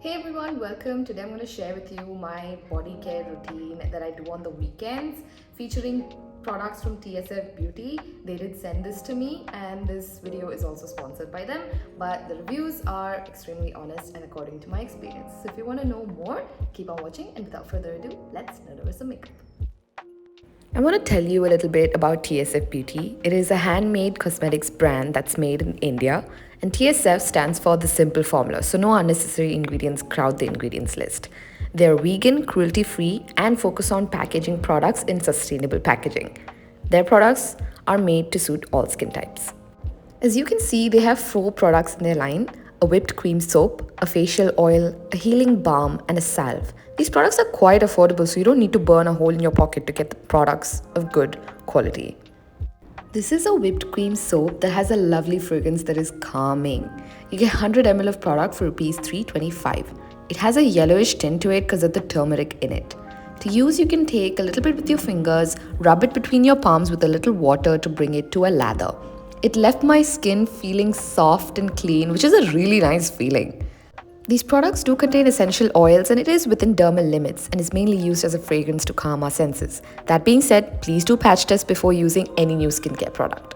Hey everyone, welcome. Today I'm going to share with you my body care routine that I do on the weekends featuring products from TSF Beauty. They did send this to me and this video is also sponsored by them, but the reviews are extremely honest and according to my experience. So if you want to know more, keep on watching, and without further ado, let's nerd over some makeup. I want to tell you a little bit about TSF Beauty. It is a handmade cosmetics brand that's made in India, and TSF stands for the simple formula, so no unnecessary ingredients crowd the ingredients list. They're vegan, cruelty-free, and focus on packaging products in sustainable packaging. Their products are made to suit all skin types. As you can see, they have 4 products in their line: a whipped cream soap, a facial oil, a healing balm, and a salve. These products are quite affordable, so you don't need to burn a hole in your pocket to get the products of good quality. This is a whipped cream soap that has a lovely fragrance that is calming. You get 100 ml of product for Rs 325. It has a yellowish tint to it because of the turmeric in it. To use, you can take a little bit with your fingers, rub it between your palms with a little water to bring it to a lather. It left my skin feeling soft and clean, which is a really nice feeling. These products do contain essential oils and it is within dermal limits and is mainly used as a fragrance to calm our senses. That being said, please do patch test before using any new skincare product.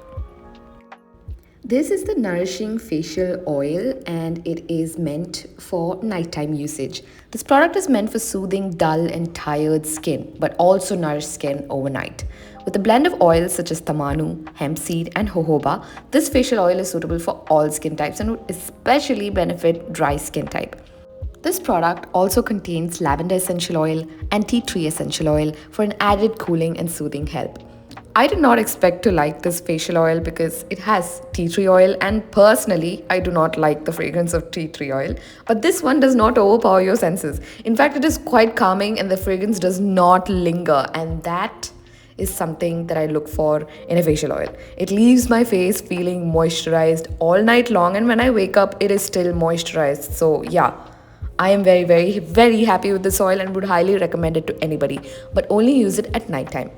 This is the Nourishing Facial Oil and it is meant for nighttime usage. This product is meant for soothing dull and tired skin, but also nourish skin overnight. With a blend of oils such as tamanu, hemp seed, and jojoba, this facial oil is suitable for all skin types and would especially benefit dry skin type. This product also contains lavender essential oil and tea tree essential oil for an added cooling and soothing help. I did not expect to like this facial oil because it has tea tree oil, and personally, I do not like the fragrance of tea tree oil. But this one does not overpower your senses. In fact, it is quite calming and the fragrance does not linger, and that is something that I look for in a facial oil. It leaves my face feeling moisturized all night long, and when I wake up, it is still moisturized. So yeah, I am very happy with this oil and would highly recommend it to anybody, but only use it at nighttime.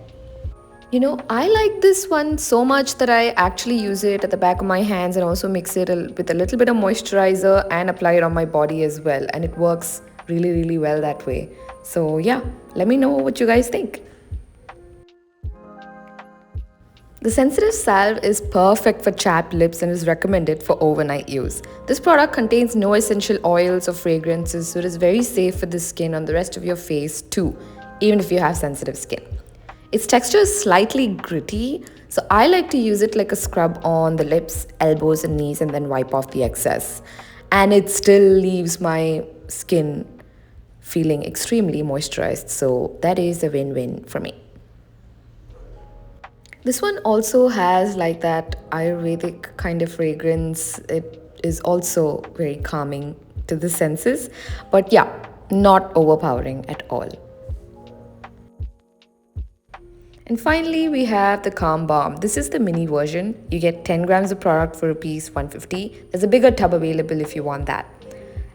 You know, I like this one so much that I actually use it at the back of my hands and also mix it with a little bit of moisturizer and apply it on my body as well. And it works really well that way. So yeah, let me know what you guys think. The sensitive salve is perfect for chapped lips and is recommended for overnight use. This product contains no essential oils or fragrances, so it is very safe for the skin on the rest of your face too, even if you have sensitive skin. Its texture is slightly gritty, so I like to use it like a scrub on the lips, elbows and knees and then wipe off the excess. And it still leaves my skin feeling extremely moisturized, so that is a win-win for me. This one also has like that Ayurvedic kind of fragrance. It is also very calming to the senses, but yeah, not overpowering at all. And finally, we have the Calm Balm. This is the mini version. You get 10 grams of product for Rs 150. There's a bigger tub available if you want that.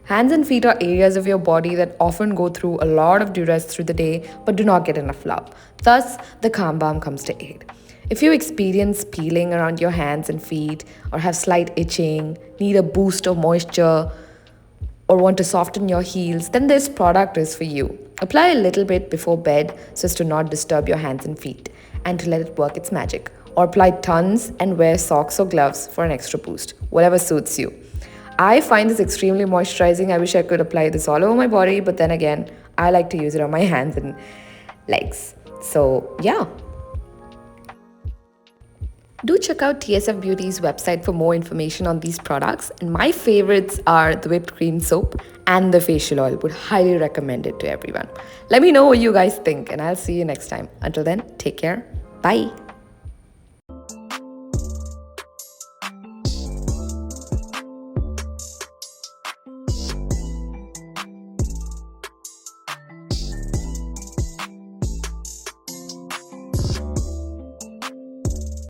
Hands and feet are areas of your body that often go through a lot of duress through the day but do not get enough love. Thus, the Calm Balm comes to aid. If you experience peeling around your hands and feet or have slight itching, need a boost of moisture, or want to soften your heels, then this product is for you. Apply a little bit before bed so as to not disturb your hands and feet and to let it work its magic. Or apply tons and wear socks or gloves for an extra boost, whatever suits you. I find this extremely moisturizing. I wish I could apply this all over my body, but then again, I like to use it on my hands and legs. So yeah. Do check out TSF Beauty's website for more information on these products. And my favorites are the whipped cream soap and the facial oil. Would highly recommend it to everyone. Let me know what you guys think and I'll see you next time. Until then, take care. Bye.